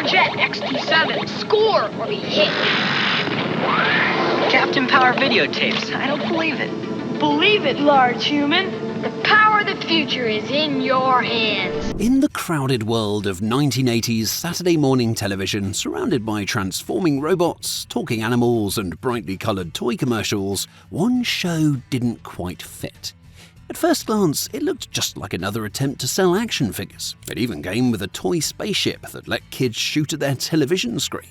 Jet XT7, score or be hit. Captain Power videotapes. I don't believe it. Believe it, large human. The power of the future is in your hands. In the crowded world of 1980s Saturday morning television, surrounded by transforming robots, talking animals, and brightly coloured toy commercials, one show didn't quite fit. At first glance, it looked just like another attempt to sell action figures. It even came with a toy spaceship that let kids shoot at their television screen.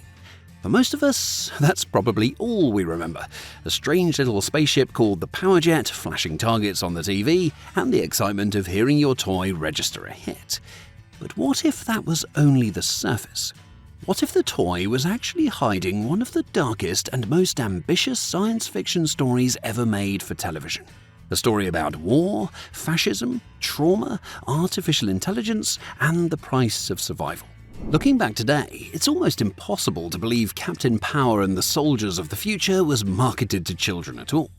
For most of us, that's probably all we remember. A strange little spaceship called the Power Jet, flashing targets on the TV, and the excitement of hearing your toy register a hit. But what if that was only the surface? What if the toy was actually hiding one of the darkest and most ambitious science fiction stories ever made for television? A story about war, fascism, trauma, artificial intelligence, and the price of survival. Looking back today, it's almost impossible to believe Captain Power and the Soldiers of the Future was marketed to children at all.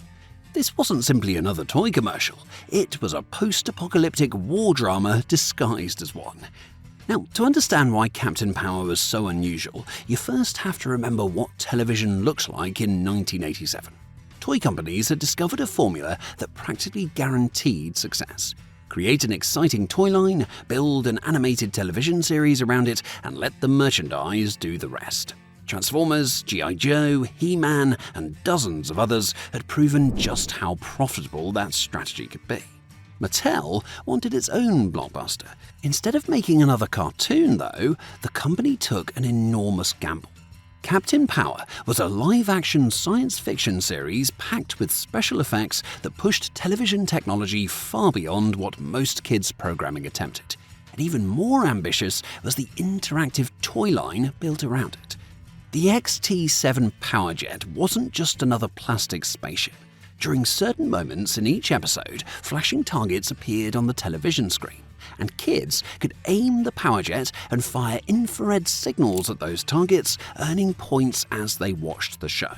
This wasn't simply another toy commercial, it was a post-apocalyptic war drama disguised as one. Now, to understand why Captain Power was so unusual, you first have to remember what television looked like in 1987. Toy companies had discovered a formula that practically guaranteed success. Create an exciting toy line, build an animated television series around it, and let the merchandise do the rest. Transformers, G.I. Joe, He-Man, and dozens of others had proven just how profitable that strategy could be. Mattel wanted its own blockbuster. Instead of making another cartoon, though, the company took an enormous gamble. Captain Power was a live-action science fiction series packed with special effects that pushed television technology far beyond what most kids' programming attempted. And even more ambitious was the interactive toy line built around it. The XT7 Power Jet wasn't just another plastic spaceship. During certain moments in each episode, flashing targets appeared on the television screen, and kids could aim the Power Jet and fire infrared signals at those targets, earning points as they watched the show.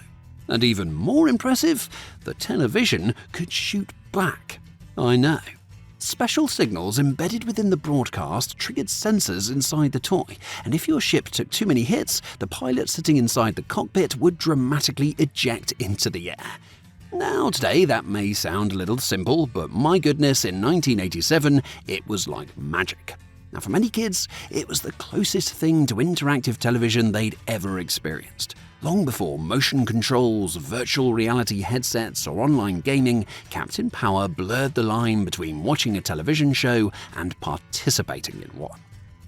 And even more impressive, the television could shoot back. I know. Special signals embedded within the broadcast triggered sensors inside the toy, and if your ship took too many hits, the pilot sitting inside the cockpit would dramatically eject into the air. Now, today, that may sound a little simple, but my goodness, in 1987, it was like magic. Now, for many kids, it was the closest thing to interactive television they'd ever experienced. Long before motion controls, virtual reality headsets, or online gaming, Captain Power blurred the line between watching a television show and participating in one.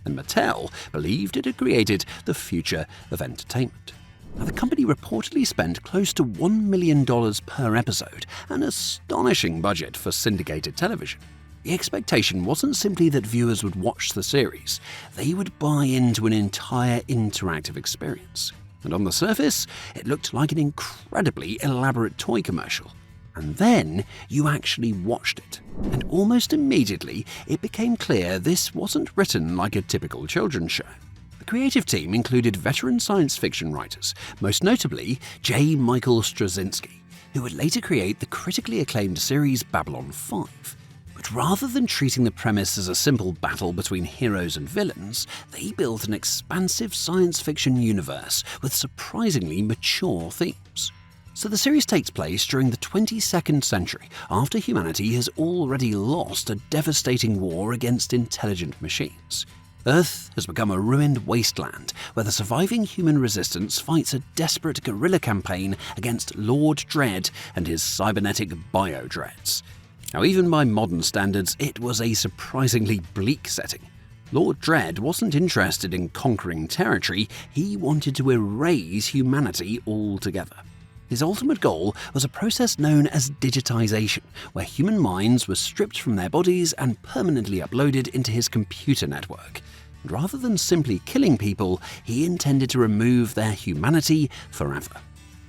And Mattel believed it had created the future of entertainment. Now, the company reportedly spent close to $1 million per episode, an astonishing budget for syndicated television. The expectation wasn't simply that viewers would watch the series, they would buy into an entire interactive experience. And on the surface, it looked like an incredibly elaborate toy commercial. And then you actually watched it. And almost immediately, it became clear this wasn't written like a typical children's show. The creative team included veteran science fiction writers, most notably J. Michael Straczynski, who would later create the critically acclaimed series Babylon 5. But rather than treating the premise as a simple battle between heroes and villains, they built an expansive science fiction universe with surprisingly mature themes. So the series takes place during the 22nd century, after humanity has already lost a devastating war against intelligent machines. Earth has become a ruined wasteland where the surviving human resistance fights a desperate guerrilla campaign against Lord Dredd and his cybernetic bio-dreads. Now, even by modern standards, it was a surprisingly bleak setting. Lord Dredd wasn't interested in conquering territory, he wanted to erase humanity altogether. His ultimate goal was a process known as digitization, where human minds were stripped from their bodies and permanently uploaded into his computer network. And rather than simply killing people, he intended to remove their humanity forever.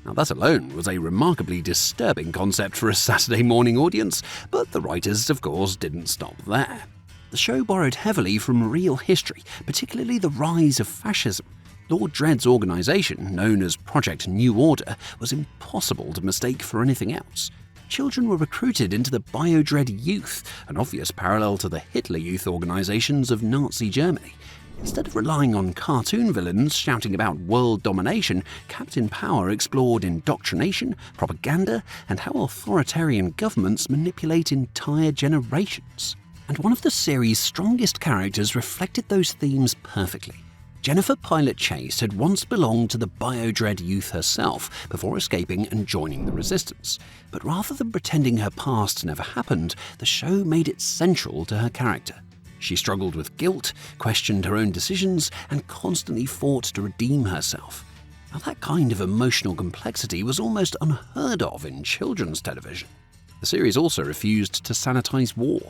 Now, that alone was a remarkably disturbing concept for a Saturday morning audience, but the writers, of course, didn't stop there. The show borrowed heavily from real history, particularly the rise of fascism. Lord Dredd's organization, known as Project New Order, was impossible to mistake for anything else. Children were recruited into the Bio-Dread Youth, an obvious parallel to the Hitler Youth organizations of Nazi Germany. Instead of relying on cartoon villains shouting about world domination, Captain Power explored indoctrination, propaganda, and how authoritarian governments manipulate entire generations. And one of the series' strongest characters reflected those themes perfectly. Jennifer Pilot Chase had once belonged to the Biodread youth herself before escaping and joining the Resistance. But rather than pretending her past never happened, the show made it central to her character. She struggled with guilt, questioned her own decisions, and constantly fought to redeem herself. Now, that kind of emotional complexity was almost unheard of in children's television. The series also refused to sanitize war.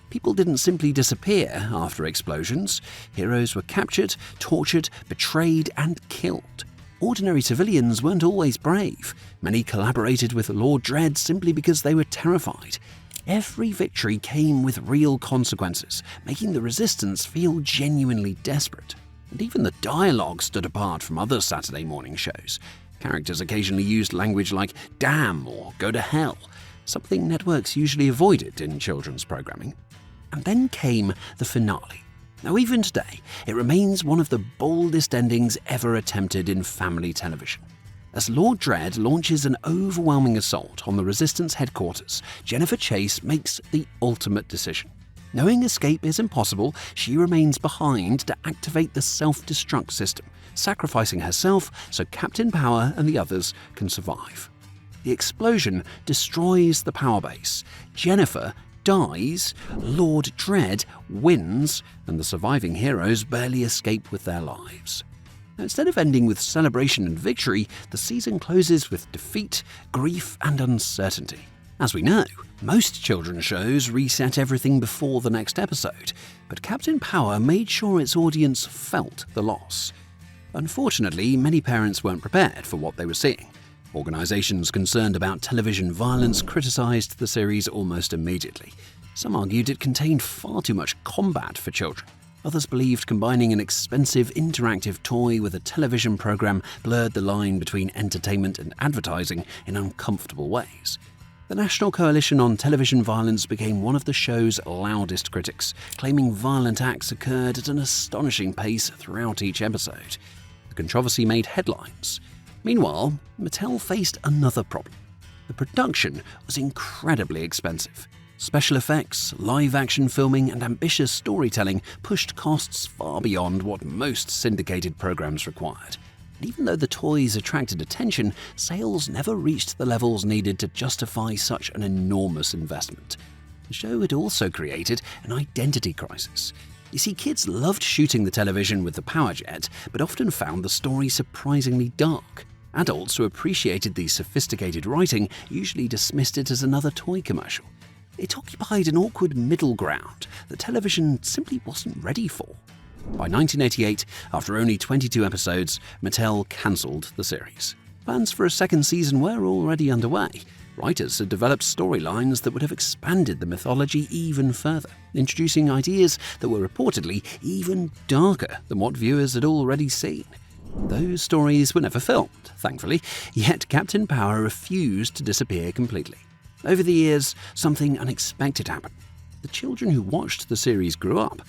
People didn't simply disappear after explosions. Heroes were captured, tortured, betrayed, and killed. Ordinary civilians weren't always brave. Many collaborated with Lord Dredd simply because they were terrified. Every victory came with real consequences, making the Resistance feel genuinely desperate. And even the dialogue stood apart from other Saturday morning shows. Characters occasionally used language like damn or go to hell, something networks usually avoided in children's programming. And then came the finale. Now, even today, it remains one of the boldest endings ever attempted in family television. As Lord Dredd launches an overwhelming assault on the Resistance headquarters, Jennifer Chase makes the ultimate decision. Knowing escape is impossible, she remains behind to activate the self-destruct system, sacrificing herself so Captain Power and the others can survive. The explosion destroys the power base. Jennifer dies, Lord Dredd wins, and the surviving heroes barely escape with their lives. Now, instead of ending with celebration and victory, the season closes with defeat, grief, and uncertainty. As we know, most children's shows reset everything before the next episode, but Captain Power made sure its audience felt the loss. Unfortunately, many parents weren't prepared for what they were seeing. Organizations concerned about television violence criticized the series almost immediately. Some argued it contained far too much combat for children. Others believed combining an expensive interactive toy with a television program blurred the line between entertainment and advertising in uncomfortable ways. The National Coalition on Television Violence became one of the show's loudest critics, claiming violent acts occurred at an astonishing pace throughout each episode. The controversy made headlines. Meanwhile, Mattel faced another problem. The production was incredibly expensive. Special effects, live-action filming, and ambitious storytelling pushed costs far beyond what most syndicated programs required. And even though the toys attracted attention, sales never reached the levels needed to justify such an enormous investment. The show had also created an identity crisis. You see, kids loved shooting the television with the power jet, but often found the story surprisingly dark. Adults who appreciated the sophisticated writing usually dismissed it as another toy commercial. It occupied an awkward middle ground that television simply wasn't ready for. By 1988, after only 22 episodes, Mattel cancelled the series. Plans for a second season were already underway. Writers had developed storylines that would have expanded the mythology even further, introducing ideas that were reportedly even darker than what viewers had already seen. Those stories were never filmed, thankfully, yet Captain Power refused to disappear completely. Over the years, something unexpected happened. The children who watched the series grew up.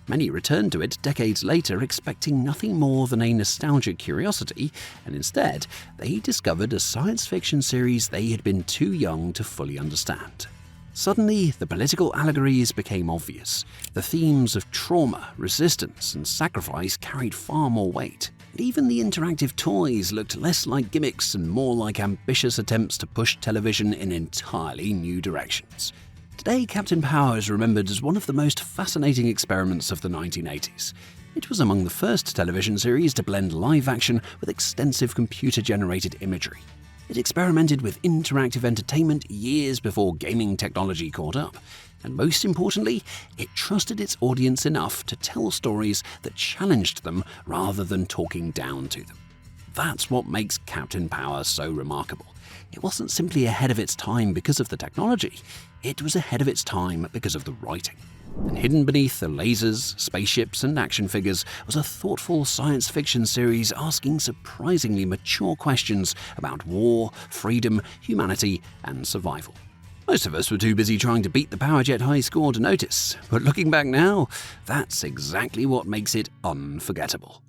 Many returned to it decades later expecting nothing more than a nostalgic curiosity, and instead, they discovered a science fiction series they had been too young to fully understand. Suddenly, the political allegories became obvious. The themes of trauma, resistance, and sacrifice carried far more weight. And even the interactive toys looked less like gimmicks and more like ambitious attempts to push television in entirely new directions. Today, Captain Power is remembered as one of the most fascinating experiments of the 1980s. It was among the first television series to blend live action with extensive computer-generated imagery. It experimented with interactive entertainment years before gaming technology caught up. And most importantly, it trusted its audience enough to tell stories that challenged them rather than talking down to them. That's what makes Captain Power so remarkable. It wasn't simply ahead of its time because of the technology, it was ahead of its time because of the writing. And hidden beneath the lasers, spaceships, and action figures was a thoughtful science fiction series asking surprisingly mature questions about war, freedom, humanity, and survival. Most of us were too busy trying to beat the Powerjet high score to notice, but looking back now, that's exactly what makes it unforgettable.